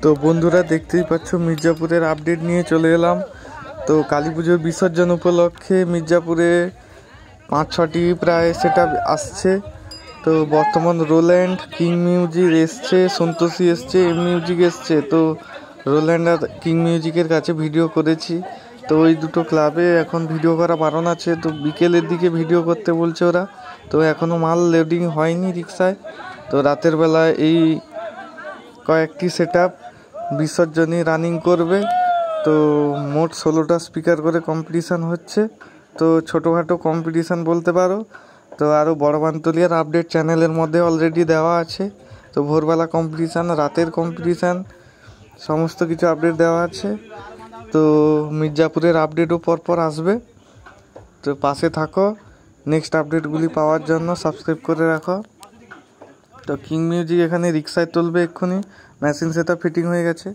তো বন্ধুরা দেখতেই পাচ্ছ মির্জাপুরের আপডেট নিয়ে চলে এলাম। তো কালী পুজোর বিসর্জন উপলক্ষে মির্জাপুরে 5-6টি প্রায় সেটআপ আসছে। তো বর্তমান রোল্যান্ড, কিং মিউজিক এসছে, সন্তোষী এসছে, এম মিউজিক এসছে। তো রোল্যান্ড আর কিং মিউজিকের কাছে ভিডিও করেছি। তো ওই দুটো ক্লাবে এখন ভিডিও করা বারণ আছে। তো বিকেলের দিকে ভিডিও করতে বলছে ওরা। তো এখনও মাল লোডিং হয়নি রিক্সায়। তো রাতের বেলায় এই কয়েকটি সেটআপ বিসর্জনে রানিং করবে। তো মোট 16টা স্পিকার করে কম্পিটিশান হচ্ছে। তো ছোটোখাটো কম্পিটিশান বলতে পারো। তো আরও বড় বানতলিয়ার আপডেট চ্যানেলের মধ্যে অলরেডি দেওয়া আছে। তো ভোরবেলা কম্পিটিশান, রাতের কম্পিটিশান, সমস্ত কিছু আপডেট দেওয়া আছে। তো মির্জাপুরের আপডেটও পরপর আসবে। তো পাশে থাকো, নেক্সট আপডেটগুলি পাওয়ার জন্য সাবস্ক্রাইব করে রাখো। তো কিং মিউজিক এখানে রিক্সায় তুলবে এক্ষুনি, মেশিন সেটআপ ফিটিং হয়ে গেছে।